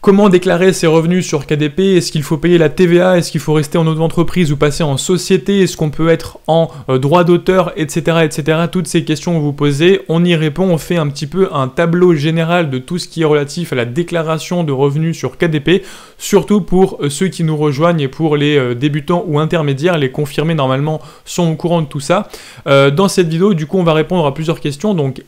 Comment déclarer ses revenus sur KDP? Est-ce qu'il faut payer la TVA? Est-ce qu'il faut rester en auto-entreprise ou passer en société? Est-ce qu'on peut être en droit d'auteur, etc., etc. Toutes ces questions que vous posez, on y répond, on fait un petit peu un tableau général de tout ce qui est relatif à la déclaration de revenus sur KDP, surtout pour ceux qui nous rejoignent et pour les débutants ou intermédiaires, les confirmés normalement sont au courant de tout ça. Dans cette vidéo, du coup, on va répondre à plusieurs questions. Donc,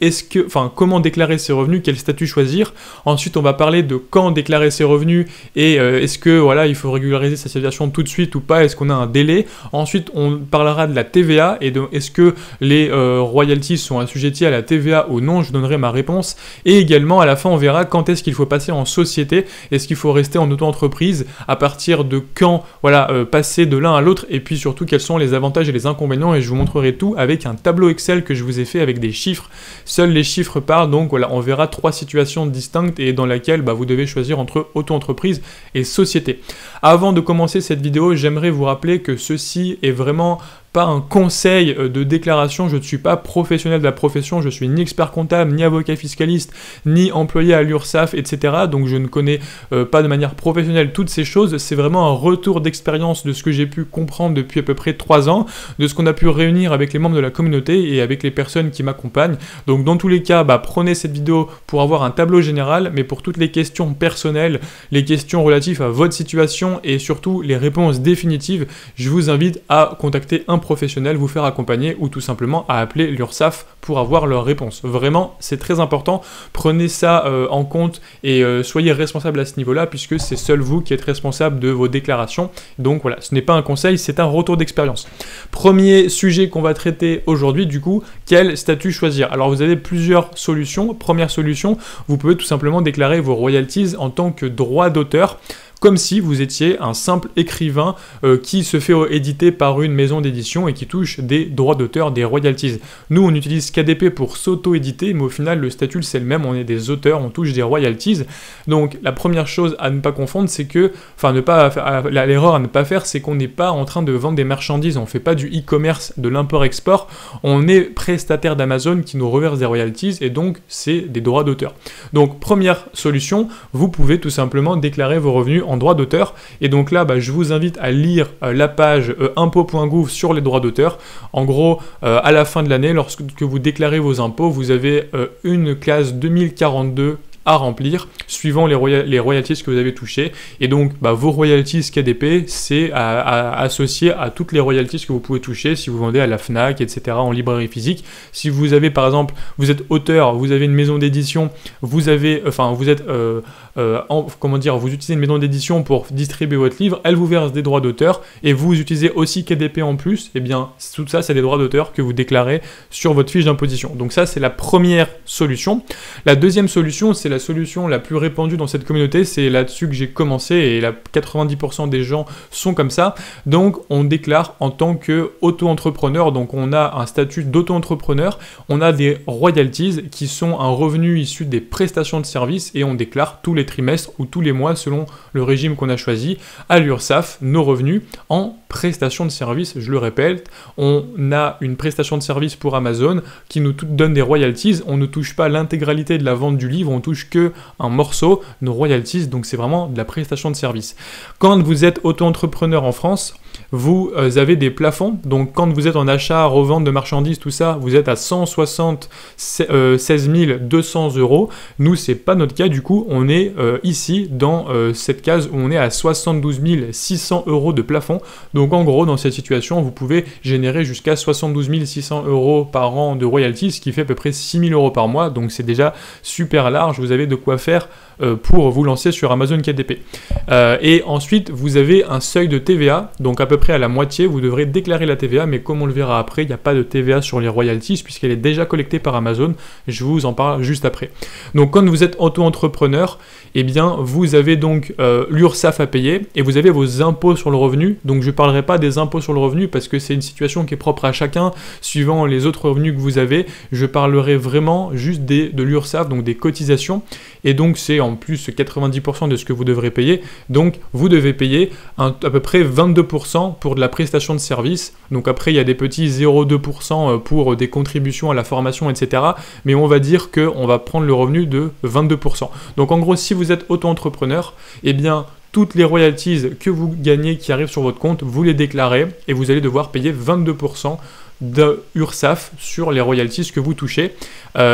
comment déclarer ses revenus? Quel statut choisir? Ensuite, on va parler de quand déclarer ses revenus et est-ce que voilà, il faut régulariser sa situation tout de suite ou pas? Est-ce qu'on a un délai? Ensuite, on parlera de la TVA et de est-ce que les royalties sont assujettis à la TVA ou non? Je donnerai ma réponse. Et également, à la fin, on verra quand est-ce qu'il faut passer en société. Est-ce qu'il faut rester en auto-entreprise? À partir de quand, voilà, passer de l'un à l'autre? Et puis surtout, quels sont les avantages et les inconvénients? Et je vous montrerai tout avec un tableau Excel que je vous ai fait avec des chiffres. Seuls les chiffres parlent, donc voilà, on verra 3 situations distinctes et dans laquelle vous devez choisir entre auto-entreprise et société. Avant de commencer cette vidéo, j'aimerais vous rappeler que ceci est vraiment pas un conseil de déclaration, je ne suis pas professionnel de la profession, je suis ni expert comptable, ni avocat fiscaliste, ni employé à l'URSSAF, etc. Donc je ne connais pas de manière professionnelle toutes ces choses, c'est vraiment un retour d'expérience de ce que j'ai pu comprendre depuis à peu près 3 ans, de ce qu'on a pu réunir avec les membres de la communauté et avec les personnes qui m'accompagnent. Donc dans tous les cas, prenez cette vidéo pour avoir un tableau général, mais pour toutes les questions personnelles, les questions relatives à votre situation et surtout les réponses définitives, je vous invite à contacter un professionnel, vous faire accompagner ou tout simplement à appeler l'URSSAF pour avoir leur réponse. Vraiment, c'est très important. Prenez ça en compte et soyez responsable à ce niveau-là puisque c'est seul vous qui êtes responsable de vos déclarations. Donc voilà, ce n'est pas un conseil, c'est un retour d'expérience. Premier sujet qu'on va traiter aujourd'hui, du coup, quel statut choisir? Alors vous avez plusieurs solutions. Première solution, vous pouvez tout simplement déclarer vos royalties en tant que droit d'auteur, comme si vous étiez un simple écrivain qui se fait éditer par une maison d'édition et qui touche des droits d'auteur, des royalties. Nous, on utilise KDP pour s'auto-éditer, mais au final, le statut, c'est le même, on est des auteurs, on touche des royalties. Donc, la première chose à ne pas confondre, c'est que, l'erreur à ne pas faire, c'est qu'on n'est pas en train de vendre des marchandises, on ne fait pas du e-commerce, de l'import-export, on est prestataire d'Amazon qui nous reverse des royalties et donc, c'est des droits d'auteur. Donc, première solution, vous pouvez tout simplement déclarer vos revenus en droit d'auteur et donc là je vous invite à lire la page impôts.gouv sur les droits d'auteur. En gros, à la fin de l'année, lorsque vous déclarez vos impôts, vous avez une classe 2042 à remplir suivant les royalties que vous avez touchées et donc vos royalties KDP c'est associé à toutes les royalties que vous pouvez toucher si vous vendez à la FNAC, etc. en librairie physique. Si vous avez par exemple, vous êtes auteur, vous avez une maison d'édition, vous avez, vous êtes vous utilisez une maison d'édition pour distribuer votre livre, elle vous verse des droits d'auteur et vous utilisez aussi KDP en plus, et bien tout ça c'est des droits d'auteur que vous déclarez sur votre fiche d'imposition. Donc ça c'est la première solution. La deuxième solution, c'est la solution la plus répandue dans cette communauté, c'est là-dessus que j'ai commencé et 90% des gens sont comme ça. Donc on déclare en tant que auto-entrepreneur, donc on a un statut d'auto-entrepreneur, on a des royalties qui sont un revenu issu des prestations de services et on déclare tous les trimestres ou tous les mois selon le régime qu'on a choisi à l'URSSAF nos revenus en prestation de service. Je le répète, on a une prestation de service pour Amazon qui nous donne des royalties, on ne touche pas l'intégralité de la vente du livre, on touche que un morceau, nos royalties, donc c'est vraiment de la prestation de service. Quand vous êtes auto-entrepreneur en France, vous avez des plafonds, donc quand vous êtes en achat, revente de marchandises, tout ça, vous êtes à 176 200 €. Nous, c'est pas notre cas, du coup, on est ici dans cette case où on est à 72 600 € de plafond. Donc en gros, dans cette situation, vous pouvez générer jusqu'à 72 600 € par an de royalties, ce qui fait à peu près 6 000 € par mois, donc c'est déjà super large, vous avez de quoi faire pour vous lancer sur Amazon KDP. Et ensuite, vous avez un seuil de TVA, donc à peu près à la moitié, vous devrez déclarer la TVA, mais comme on le verra après, il n'y a pas de TVA sur les royalties puisqu'elle est déjà collectée par Amazon. Je vous en parle juste après. Donc quand vous êtes auto-entrepreneur, eh bien vous avez donc l'URSSAF à payer et vous avez vos impôts sur le revenu. Donc je ne parlerai pas des impôts sur le revenu parce que c'est une situation qui est propre à chacun suivant les autres revenus que vous avez. Je parlerai vraiment juste de l'URSSAF, donc des cotisations. et donc c'est en plus 90% de ce que vous devrez payer, donc vous devez payer à peu près 22% pour de la prestation de service. Donc après il y a des petits 0,2% pour des contributions à la formation, etc. Mais on va dire qu'on va prendre le revenu de 22%. Donc en gros, si vous êtes auto-entrepreneur, eh bien toutes les royalties que vous gagnez qui arrivent sur votre compte, vous les déclarez et vous allez devoir payer 22% de URSSAF sur les royalties que vous touchez.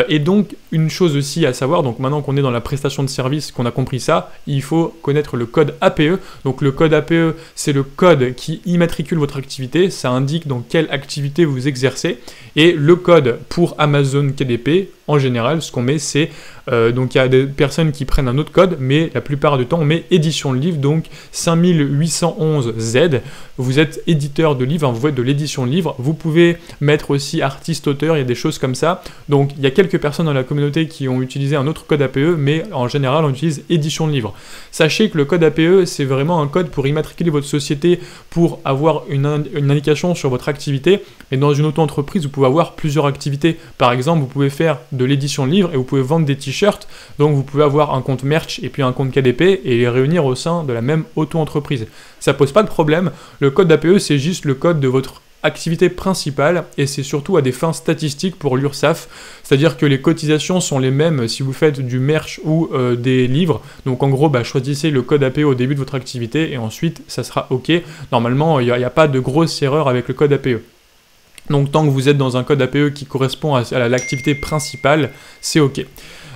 Et donc, une chose aussi à savoir, donc maintenant qu'on est dans la prestation de service, qu'on a compris ça, il faut connaître le code APE. Donc le code APE, c'est le code qui immatricule votre activité, ça indique dans quelle activité vous exercez. Et le code pour Amazon KDP, en général, ce qu'on met, c'est... donc il y a des personnes qui prennent un autre code, mais la plupart du temps, on met édition de livre, donc 5811Z. Vous êtes éditeur de livres, hein, vous faites de l'édition de livres. Vous pouvez mettre aussi artiste-auteur, il y a des choses comme ça. Donc il y a quelques personnes dans la communauté qui ont utilisé un autre code APE, mais en général, on utilise édition de livre. Sachez que le code APE, c'est vraiment un code pour immatriculer votre société, pour avoir une indication sur votre activité. Et dans une auto-entreprise, vous pouvez avoir plusieurs activités. Par exemple, vous pouvez faire de l'édition de livres et vous pouvez vendre des t-shirts. Donc vous pouvez avoir un compte merch et puis un compte KDP et les réunir au sein de la même auto-entreprise. Ça pose pas de problème. Le code APE, c'est juste le code de votre activité principale et c'est surtout à des fins statistiques pour l'URSSAF, c'est-à-dire que les cotisations sont les mêmes si vous faites du merch ou des livres. Donc en gros, choisissez le code APE au début de votre activité et ensuite ça sera OK. Normalement, il n'y a pas de grosse erreur avec le code APE. Donc tant que vous êtes dans un code APE qui correspond à l'activité principale, c'est OK.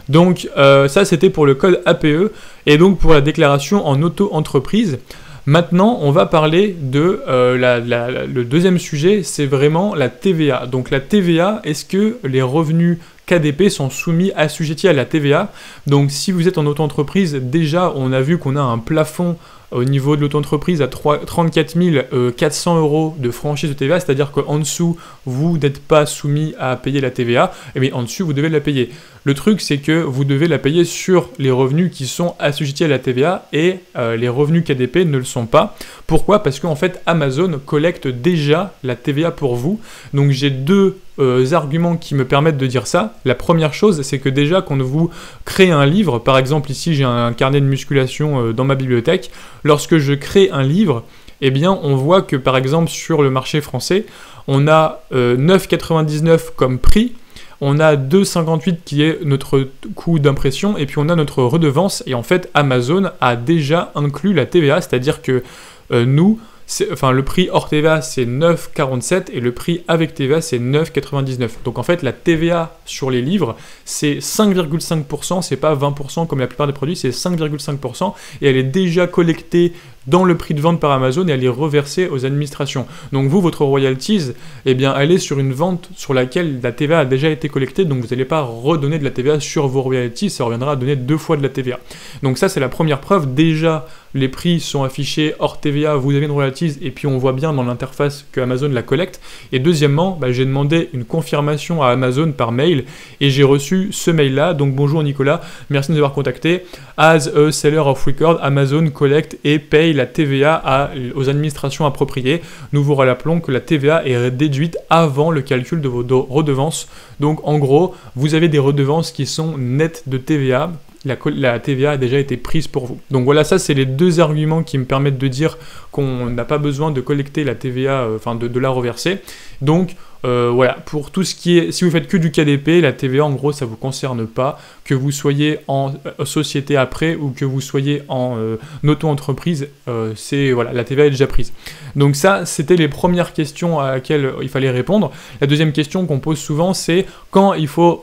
Donc ça c'était pour le code APE et donc pour la déclaration en auto-entreprise. Maintenant, on va parler de le deuxième sujet, c'est vraiment la TVA. Donc la TVA, est-ce que les revenus KDP sont assujettis à la TVA? Donc si vous êtes en auto-entreprise, déjà on a vu qu'on a un plafond au niveau de l'auto-entreprise à 34 400 € de franchise de TVA, c'est-à-dire qu'en dessous, vous n'êtes pas soumis à payer la TVA, mais en dessous, vous devez la payer. Le truc, c'est que vous devez la payer sur les revenus qui sont assujettis à la TVA et les revenus KDP ne le sont pas. Pourquoi? Parce qu'en fait, Amazon collecte déjà la TVA pour vous. Donc j'ai deux arguments qui me permettent de dire ça. La première chose, c'est que déjà, quand vous créez un livre, par exemple ici, j'ai un carnet de musculation dans ma bibliothèque, lorsque je crée un livre, eh bien, on voit que par exemple sur le marché français, on a 9,99 comme prix, on a 2,58 qui est notre coût d'impression, et puis on a notre redevance, et en fait, Amazon a déjà inclus la TVA, c'est-à-dire que nous, le prix hors TVA c'est 9,47 et le prix avec TVA c'est 9,99. Donc en fait la TVA sur les livres c'est 5,5%, c'est pas 20% comme la plupart des produits, c'est 5,5% et elle est déjà collectée dans le prix de vente par Amazon et elle est reversée aux administrations. Donc vous, votre royalties, eh bien, elle est sur une vente sur laquelle la TVA a déjà été collectée, donc vous n'allez pas redonner de la TVA sur vos royalties, ça reviendra à donner 2 fois de la TVA. Donc ça, c'est la première preuve. Déjà, les prix sont affichés hors TVA, vous avez une royalties, et puis on voit bien dans l'interface que Amazon la collecte. Et deuxièmement, j'ai demandé une confirmation à Amazon par mail, et j'ai reçu ce mail-là. Donc bonjour Nicolas, merci de nous avoir contacté. As a seller of record, Amazon collecte et paye la TVA aux administrations appropriées. Nous vous rappelons que la TVA est déduite avant le calcul de vos redevances. Donc en gros, vous avez des redevances qui sont nettes de TVA. La TVA a déjà été prise pour vous. Donc voilà, ça c'est les deux arguments qui me permettent de dire qu'on n'a pas besoin de collecter la TVA, de la reverser. Donc voilà, pour tout ce qui est, si vous faites que du KDP, la TVA en gros ça vous concerne pas, que vous soyez en société après ou que vous soyez en auto-entreprise, voilà, la TVA est déjà prise. Donc ça, c'était les premières questions à laquelle il fallait répondre. La deuxième question qu'on pose souvent, c'est quand il faut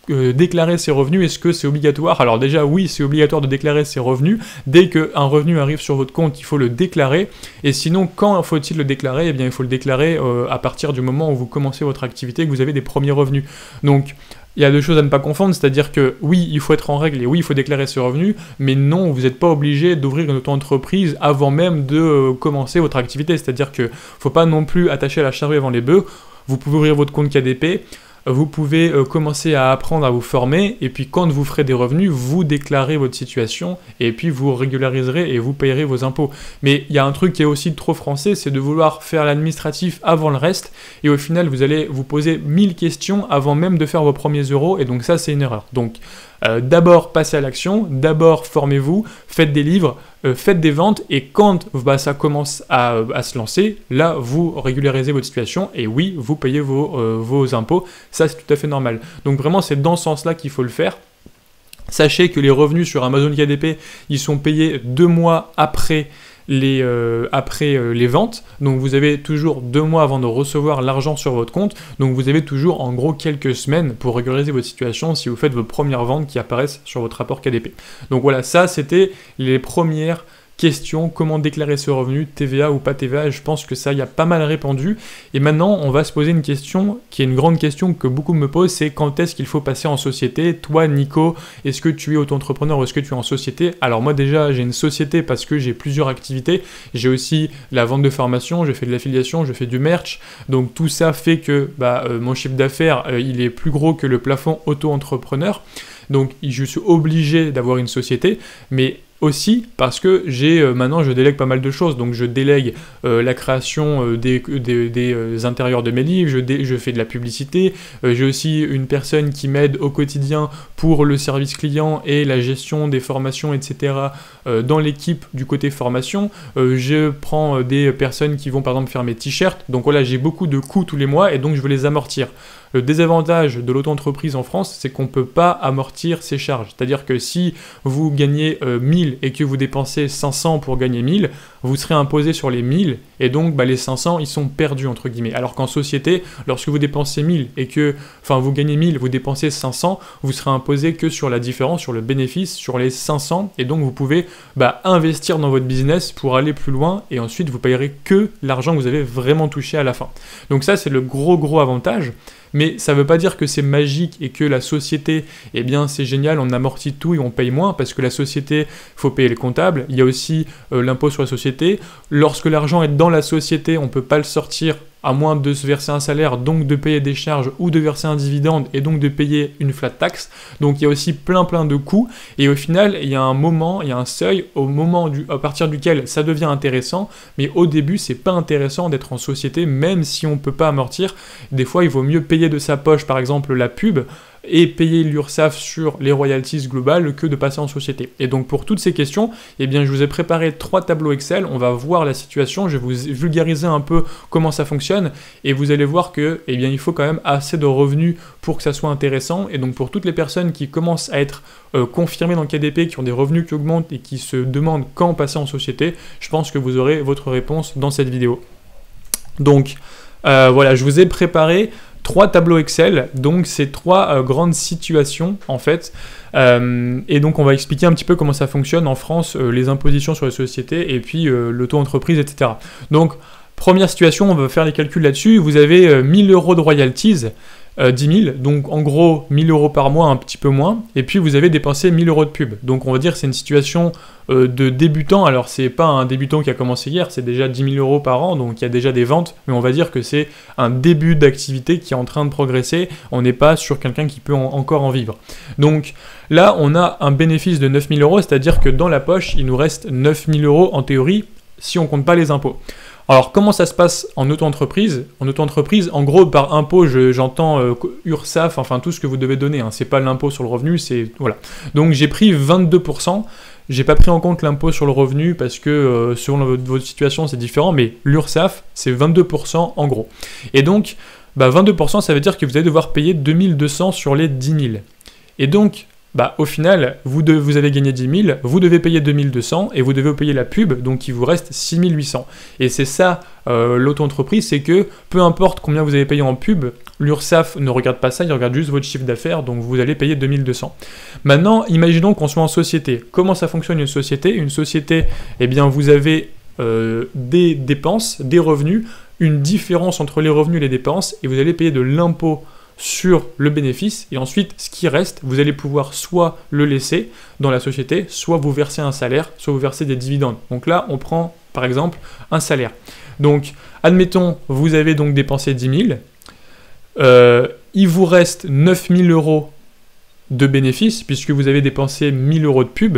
déclarer ses revenus, est-ce que c'est obligatoire? Alors déjà oui, c'est obligatoire de déclarer ses revenus. Dès qu'un revenu arrive sur votre compte, il faut le déclarer. Et sinon, quand faut-il le déclarer? Eh bien il faut le déclarer à partir du moment où vous commencez votre activité, que vous avez des premiers revenus. Donc il y a deux choses à ne pas confondre, c'est-à-dire que oui, il faut être en règle et oui, il faut déclarer ses revenus, mais non, vous n'êtes pas obligé d'ouvrir une auto-entreprise avant même de commencer votre activité. C'est-à-dire que faut pas non plus attacher la charrue avant les bœufs. Vous pouvez ouvrir votre compte KDP, vous pouvez commencer à apprendre à vous former, et puis quand vous ferez des revenus, vous déclarez votre situation, et puis vous régulariserez et vous payerez vos impôts. Mais il y a un truc qui est aussi trop français, c'est de vouloir faire l'administratif avant le reste, et au final, vous allez vous poser 1000 questions avant même de faire vos premiers euros, et donc ça, c'est une erreur. Donc, D'abord, passez à l'action, d'abord, formez-vous, faites des livres, faites des ventes, et quand ça commence à se lancer, là, vous régularisez votre situation, et oui, vous payez vos impôts, ça c'est tout à fait normal. Donc vraiment, c'est dans ce sens-là qu'il faut le faire. Sachez que les revenus sur Amazon KDP, ils sont payés 2 mois après les ventes, donc vous avez toujours 2 mois avant de recevoir l'argent sur votre compte, donc vous avez toujours en gros quelques semaines pour régulariser votre situation si vous faites vos premières ventes qui apparaissent sur votre rapport KDP. Donc voilà, ça c'était les premières questions, comment déclarer ce revenu, TVA ou pas TVA, je pense que ça y a pas mal répondu. Et maintenant, on va se poser une question qui est une grande question que beaucoup me posent, c'est quand est-ce qu'il faut passer en société? Toi, Nico, est-ce que tu es auto-entrepreneur ou est-ce que tu es en société? Alors moi déjà, j'ai une société parce que j'ai plusieurs activités. J'ai aussi la vente de formation, je fais de l'affiliation, je fais du merch. Donc tout ça fait que mon chiffre d'affaires, il est plus gros que le plafond auto-entrepreneur. Donc je suis obligé d'avoir une société, mais aussi parce que maintenant je délègue pas mal de choses, donc je délègue la création des intérieurs de mes livres, je fais de la publicité, j'ai aussi une personne qui m'aide au quotidien pour le service client et la gestion des formations, etc. Dans l'équipe du côté formation, je prends des personnes qui vont par exemple faire mes t-shirts, donc voilà, j'ai beaucoup de coûts tous les mois et donc je veux les amortir. Le désavantage de l'auto-entreprise en France, c'est qu'on ne peut pas amortir ses charges. C'est-à-dire que si vous gagnez 1000 et que vous dépensez 500 pour gagner 1000, vous serez imposé sur les 1000 et donc les 500, ils sont perdus entre guillemets. Alors qu'en société, lorsque vous dépensez 1000 et que, vous gagnez 1000, vous dépensez 500, vous serez imposé que sur la différence, sur le bénéfice, sur les 500 et donc vous pouvez investir dans votre business pour aller plus loin et ensuite vous payerez que l'argent que vous avez vraiment touché à la fin. Donc ça, c'est le gros avantage. Mais ça ne veut pas dire que c'est magique et que la société, c'est génial, on amortit tout et on paye moins, parce que la société, il faut payer le comptable, il y a aussi l'impôt sur la société. Lorsque l'argent est dans la société, on ne peut pas le sortir à moins de se verser un salaire, donc de payer des charges ou de verser un dividende et donc de payer une flat tax. Donc il y a aussi plein de coûts et au final il y a un seuil à partir duquel ça devient intéressant, mais au début c'est pas intéressant d'être en société même si on peut pas amortir. Des fois il vaut mieux payer de sa poche par exemple la pub et payer l'URSSAF sur les royalties globales que de passer en société. Et donc pour toutes ces questions, je vous ai préparé 3 tableaux Excel, on va voir la situation, je vais vous vulgariser un peu comment ça fonctionne et vous allez voir que il faut quand même assez de revenus pour que ça soit intéressant. Et donc pour toutes les personnes qui commencent à être confirmées dans le KDP, qui ont des revenus qui augmentent et qui se demandent quand passer en société, je pense que vous aurez votre réponse dans cette vidéo. Donc voilà, je vous ai préparé 3 tableaux Excel, donc c'est 3 grandes situations en fait, et donc on va expliquer un petit peu comment ça fonctionne en France, les impositions sur les sociétés et puis l'auto-entreprise, etc. Donc première situation, on va faire les calculs là-dessus, vous avez 1000 € de royalties, 10 000, donc en gros 1000 € par mois, un petit peu moins, et puis vous avez dépensé 1000 € de pub. Donc on va dire que c'est une situation de débutant. Alors c'est pas un débutant qui a commencé hier, c'est déjà 10 000 € par an, donc il y a déjà des ventes, mais on va dire que c'est un début d'activité qui est en train de progresser, on n'est pas sur quelqu'un qui peut encore en vivre. Donc là on a un bénéfice de 9 000 €, c'est-à-dire que dans la poche il nous reste 9 000 € en théorie, si on compte pas les impôts. Alors, comment ça se passe en auto-entreprise? En auto-entreprise, en gros, par impôt, j'entends URSSAF, enfin tout ce que vous devez donner, hein. C'est pas l'impôt sur le revenu, c'est... Voilà. Donc, j'ai pris 22%. J'ai pas pris en compte l'impôt sur le revenu parce que selon votre situation, c'est différent, mais l'URSSAF, c'est 22% en gros. Et donc, 22%, ça veut dire que vous allez devoir payer 2200 sur les 10 000. Et donc, au final, vous avez gagné 10 000, vous devez payer 2200 et vous devez payer la pub, donc il vous reste 6800. Et c'est ça l'auto-entreprise, c'est que peu importe combien vous avez payé en pub, l'URSSAF ne regarde pas ça, il regarde juste votre chiffre d'affaires, donc vous allez payer 2200. Maintenant, imaginons qu'on soit en société. Comment ça fonctionne une société? Une société, vous avez des dépenses, des revenus, une différence entre les revenus et les dépenses, et vous allez payer de l'impôt sur le bénéfice, et ensuite ce qui reste, vous allez pouvoir soit le laisser dans la société, soit vous verser un salaire, soit vous verser des dividendes. Donc là, on prend par exemple un salaire. Donc, admettons, vous avez donc dépensé 10 000, il vous reste 9 000 € de bénéfices, puisque vous avez dépensé 1000 € de pub.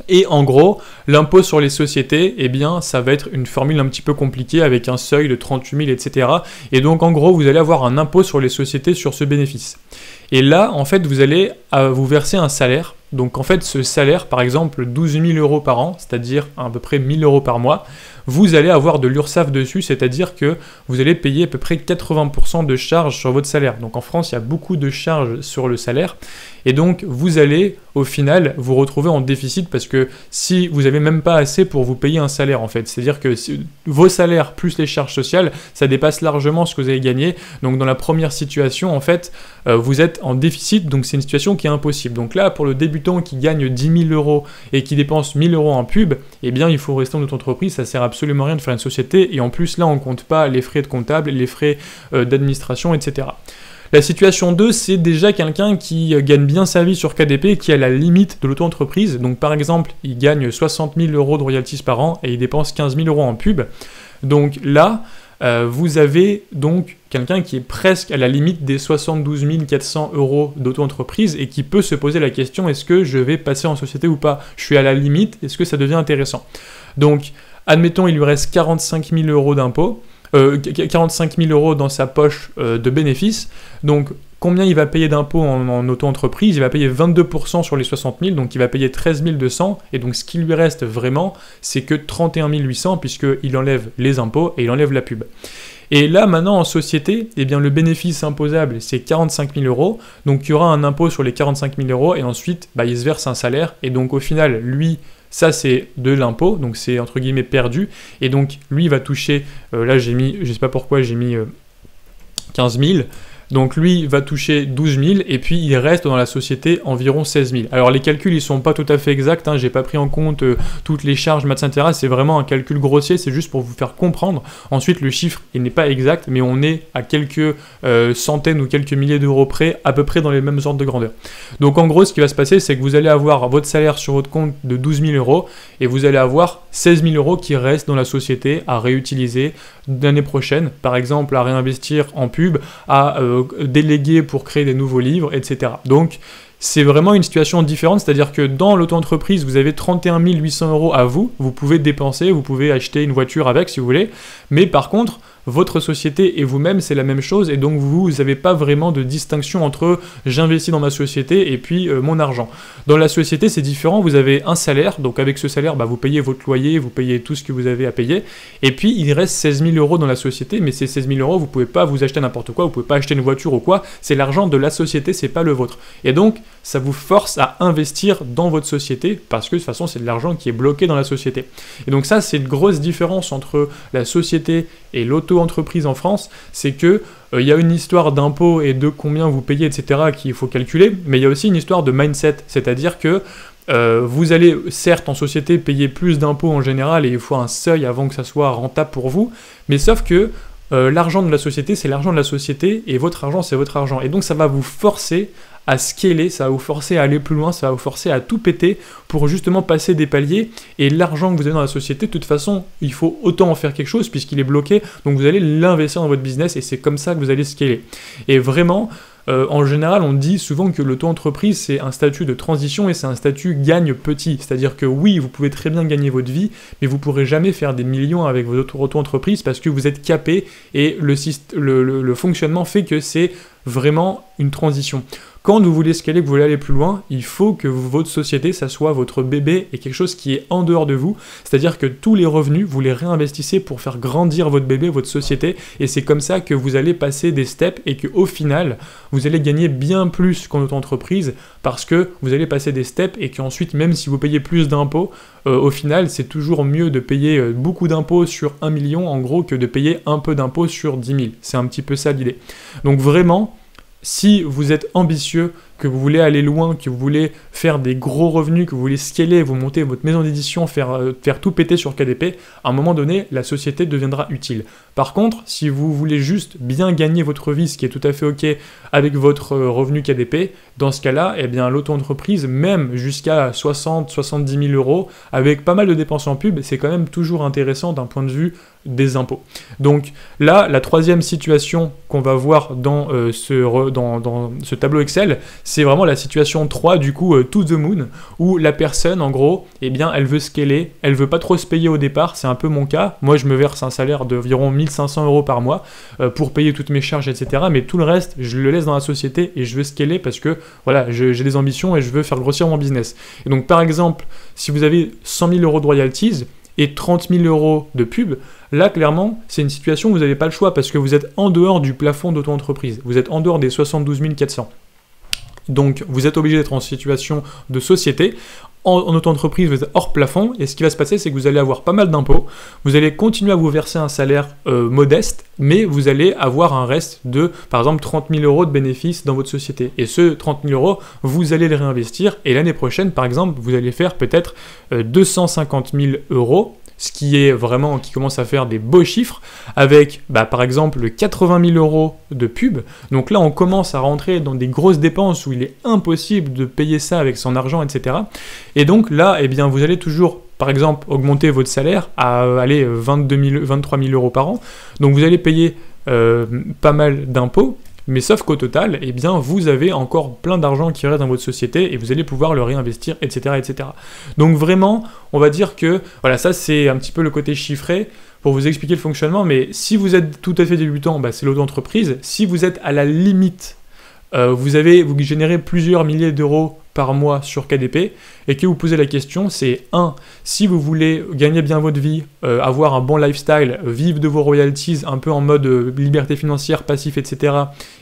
Et en gros, l'impôt sur les sociétés, ça va être une formule un petit peu compliquée avec un seuil de 38 000, etc. Et donc, en gros, vous allez avoir un impôt sur les sociétés sur ce bénéfice. Et là, en fait, vous allez vous verser un salaire. Donc en fait, ce salaire, par exemple, 12 000 € par an, c'est-à-dire à peu près 1 000 € par mois, vous allez avoir de l'URSSAF dessus, c'est-à-dire que vous allez payer à peu près 80% de charges sur votre salaire. Donc en France, il y a beaucoup de charges sur le salaire. Et donc, vous allez, au final, vous retrouver en déficit parce que si vous n'avez même pas assez pour vous payer un salaire, en fait. C'est-à-dire que vos salaires plus les charges sociales, ça dépasse largement ce que vous avez gagné. Donc, dans la première situation, en fait, vous êtes en déficit. Donc, c'est une situation qui est impossible. Donc là, pour le débutant qui gagne 10 000 € et qui dépense 1 000 € en pub, eh bien, il faut rester dans notre entreprise. Ça sert absolument à rien de faire une société. Et en plus, là, on ne compte pas les frais de comptable, les frais d'administration, etc. La situation 2, c'est déjà quelqu'un qui gagne bien sa vie sur KDP et qui est à la limite de l'auto-entreprise. Donc par exemple, il gagne 60 000 € de royalties par an et il dépense 15 000 € en pub. Donc là, vous avez donc quelqu'un qui est presque à la limite des 72 400 € d'auto-entreprise et qui peut se poser la question, est-ce que je vais passer en société ou pas? Je suis à la limite, est-ce que ça devient intéressant? Donc, admettons, il lui reste 45 000 € d'impôts. 45 000 € dans sa poche de bénéfices. Donc, combien il va payer d'impôts en auto-entreprise? Il va payer 22% sur les 60 000, donc il va payer 13 200. Et donc, ce qui lui reste vraiment, c'est que 31 800, puisqu'il enlève les impôts et il enlève la pub. Et là, maintenant, en société, eh bien, le bénéfice imposable, c'est 45 000 €. Donc, il y aura un impôt sur les 45 000 € et ensuite, il se verse un salaire. Et donc, au final, lui, ça, c'est de l'impôt, donc c'est entre guillemets perdu. Et donc, lui, il va toucher, là, j'ai mis, je sais pas pourquoi, j'ai mis 15 000. Donc lui va toucher 12 000 et puis il reste dans la société environ 16 000. Alors les calculs ils sont pas tout à fait exacts, j'ai pas pris en compte toutes les charges, maths, etc. C'est vraiment un calcul grossier, c'est juste pour vous faire comprendre. Ensuite le chiffre il n'est pas exact, mais on est à quelques centaines ou quelques milliers d'euros près, à peu près dans les mêmes ordres de grandeur. Donc en gros ce qui va se passer c'est que vous allez avoir votre salaire sur votre compte de 12 000 € et vous allez avoir 16 000 € qui restent dans la société à réutiliser l'année prochaine, par exemple à réinvestir en pub, à déléguer pour créer des nouveaux livres, etc. Donc, c'est vraiment une situation différente, c'est-à-dire que dans l'auto-entreprise, vous avez 31 800 € à vous, vous pouvez dépenser, vous pouvez acheter une voiture avec si vous voulez, mais par contre, votre société et vous-même, c'est la même chose, et donc vous n'avez pas vraiment de distinction entre j'investis dans ma société et puis mon argent. Dans la société, c'est différent, vous avez un salaire, donc avec ce salaire, vous payez votre loyer, vous payez tout ce que vous avez à payer, et puis il reste 16 000 € dans la société, mais ces 16 000 €, vous ne pouvez pas vous acheter n'importe quoi, vous ne pouvez pas acheter une voiture ou quoi, c'est l'argent de la société, c'est pas le vôtre. Et donc, ça vous force à investir dans votre société, parce que de toute façon, c'est de l'argent qui est bloqué dans la société. Et donc ça, c'est une grosse différence entre la société et l'auto-entreprise en France, c'est que il y a une histoire d'impôts et de combien vous payez, etc. qu'il faut calculer, mais il y a aussi une histoire de mindset, c'est-à-dire que vous allez certes en société payer plus d'impôts en général et il faut un seuil avant que ça soit rentable pour vous, mais sauf que l'argent de la société, c'est l'argent de la société et votre argent, c'est votre argent. Et donc ça va vous forcer à scaler, ça va vous forcer à aller plus loin, ça va vous forcer à tout péter pour justement passer des paliers. Et l'argent que vous avez dans la société, de toute façon, il faut autant en faire quelque chose puisqu'il est bloqué. Donc vous allez l'investir dans votre business et c'est comme ça que vous allez scaler. Et vraiment, en général, on dit souvent que l'auto-entreprise, c'est un statut de transition et c'est un statut gagne petit. C'est-à-dire que oui, vous pouvez très bien gagner votre vie, mais vous ne pourrez jamais faire des millions avec votre auto-entreprise parce que vous êtes capé et le fonctionnement fait que c'est vraiment une transition. Quand vous voulez scaler, que vous voulez aller plus loin, il faut que votre société, ça soit votre bébé et quelque chose qui est en dehors de vous. C'est-à-dire que tous les revenus, vous les réinvestissez pour faire grandir votre bébé, votre société. Et c'est comme ça que vous allez passer des steps et qu'au final, vous allez gagner bien plus qu'en auto-entreprise parce que vous allez passer des steps et qu'ensuite, même si vous payez plus d'impôts, au final, c'est toujours mieux de payer beaucoup d'impôts sur 1 million, en gros, que de payer un peu d'impôts sur 10 000. C'est un petit peu ça l'idée. Donc vraiment, si vous êtes ambitieux, que vous voulez aller loin, que vous voulez faire des gros revenus, que vous voulez scaler, vous monter votre maison d'édition, faire tout péter sur KDP, à un moment donné, la société deviendra utile. Par contre, si vous voulez juste bien gagner votre vie, ce qui est tout à fait OK avec votre revenu KDP, dans ce cas-là, eh bien, l'auto-entreprise, même jusqu'à 60-70 000 €, avec pas mal de dépenses en pub, c'est quand même toujours intéressant d'un point de vue des impôts. Donc là, la troisième situation qu'on va voir dans ce tableau Excel, c'est vraiment la situation 3 du coup to the moon, où la personne en gros, eh bien elle veut scaler, elle veut pas trop se payer au départ, c'est un peu mon cas. Moi je me verse un salaire d'environ 1500 € par mois pour payer toutes mes charges, etc. Mais tout le reste, je le laisse dans la société et je veux scaler parce que voilà, j'ai des ambitions et je veux faire grossir mon business. Et donc par exemple, si vous avez 100 000 € de royalties et 30 000 € de pub, là clairement c'est une situation où vous n'avez pas le choix parce que vous êtes en dehors du plafond d'auto-entreprise, vous êtes en dehors des 72 400. Donc vous êtes obligé d'être en situation de société. En auto-entreprise, vous êtes hors plafond, et ce qui va se passer, c'est que vous allez avoir pas mal d'impôts, vous allez continuer à vous verser un salaire modeste, mais vous allez avoir un reste de, par exemple, 30 000 € de bénéfices dans votre société. Et ce 30 000 €, vous allez les réinvestir, et l'année prochaine, par exemple, vous allez faire peut-être 250 000 €, ce qui est vraiment, qui commence à faire des beaux chiffres, avec par exemple 80 000 € de pub. Donc là on commence à rentrer dans des grosses dépenses où il est impossible de payer ça avec son argent, etc. Et donc là, eh bien, vous allez toujours, par exemple, augmenter votre salaire à aller 23 000 € par an. Donc vous allez payer pas mal d'impôts. Mais sauf qu'au total, eh bien, vous avez encore plein d'argent qui reste dans votre société et vous allez pouvoir le réinvestir, etc., etc. Donc vraiment, on va dire que, voilà, ça c'est un petit peu le côté chiffré pour vous expliquer le fonctionnement, mais si vous êtes tout à fait débutant, c'est l'auto-entreprise. Si vous êtes à la limite, vous générez plusieurs milliers d'euros par mois sur KDP et que vous posez la question, c'est 1. Si vous voulez gagner bien votre vie, avoir un bon lifestyle, vivre de vos royalties un peu en mode liberté financière, passif, etc.,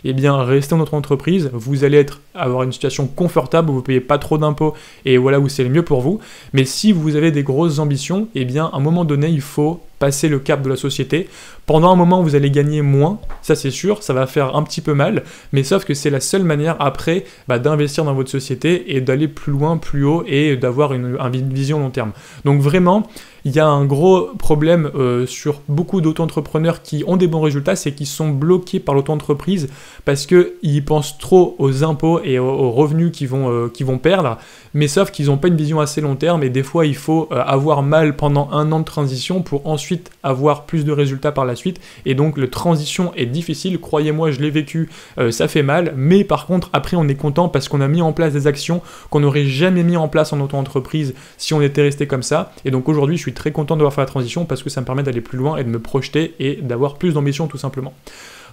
eh bien restez dans notre entreprise, vous allez avoir une situation confortable où vous ne payez pas trop d'impôts et voilà où c'est le mieux pour vous. Mais si vous avez des grosses ambitions, eh bien à un moment donné, il faut passer le cap de la société. Pendant un moment, vous allez gagner moins, ça c'est sûr, ça va faire un petit peu mal, mais sauf que c'est la seule manière après d'investir dans votre société et d'aller plus loin, plus haut et d'avoir une vision long terme. Donc vraiment, il y a un gros problème sur beaucoup d'auto-entrepreneurs qui ont des bons résultats, c'est qu'ils sont bloqués par l'auto-entreprise parce qu'ils pensent trop aux impôts et aux revenus qu'ils vont perdre, mais sauf qu'ils n'ont pas une vision assez long terme et des fois il faut avoir mal pendant un an de transition pour ensuite avoir plus de résultats par la suite. Et donc la transition est difficile, croyez-moi, je l'ai vécu, ça fait mal, mais par contre après on est content parce qu'on a mis en place des actions qu'on n'aurait jamais mis en place en auto-entreprise si on était resté comme ça. Et donc aujourd'hui je suis très content d'avoir fait la transition parce que ça me permet d'aller plus loin et de me projeter et d'avoir plus d'ambition tout simplement.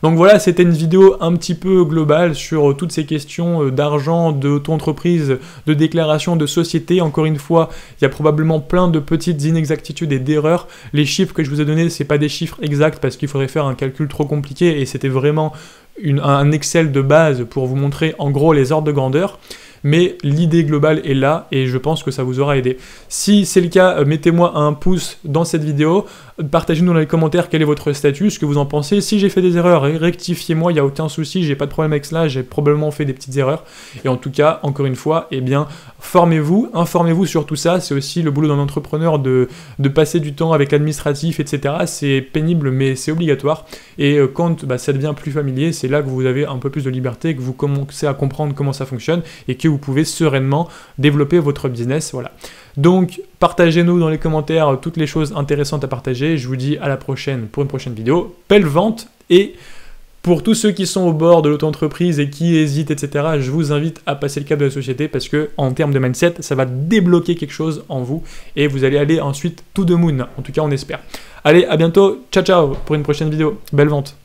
Donc voilà, c'était une vidéo un petit peu globale sur toutes ces questions d'argent, d'auto-entreprise, de déclaration, de société. Encore une fois, il y a probablement plein de petites inexactitudes et d'erreurs. Les chiffres que je vous ai donnés, c'est pas des chiffres exacts parce qu'il faudrait faire un calcul trop compliqué et c'était vraiment un Excel de base pour vous montrer en gros les ordres de grandeur. Mais l'idée globale est là et je pense que ça vous aura aidé. Si c'est le cas, mettez-moi un pouce dans cette vidéo, partagez-nous dans les commentaires quel est votre statut, ce que vous en pensez. Si j'ai fait des erreurs, rectifiez-moi, il n'y a aucun souci, j'ai pas de problème avec cela, j'ai probablement fait des petites erreurs. Et en tout cas, encore une fois, eh bien, formez-vous, informez-vous sur tout ça. C'est aussi le boulot d'un entrepreneur de passer du temps avec l'administratif, etc. C'est pénible, mais c'est obligatoire. Et quand ça devient plus familier, c'est là que vous avez un peu plus de liberté, que vous commencez à comprendre comment ça fonctionne et que vous pouvez sereinement développer votre business. Voilà. Donc, partagez-nous dans les commentaires toutes les choses intéressantes à partager. Je vous dis à la prochaine pour une prochaine vidéo. Belle vente et pour tous ceux qui sont au bord de l'auto-entreprise et qui hésitent, etc., je vous invite à passer le cap de la société parce que en termes de mindset, ça va débloquer quelque chose en vous et vous allez aller ensuite to the moon. En tout cas, on espère. Allez, à bientôt. Ciao, ciao pour une prochaine vidéo. Belle vente.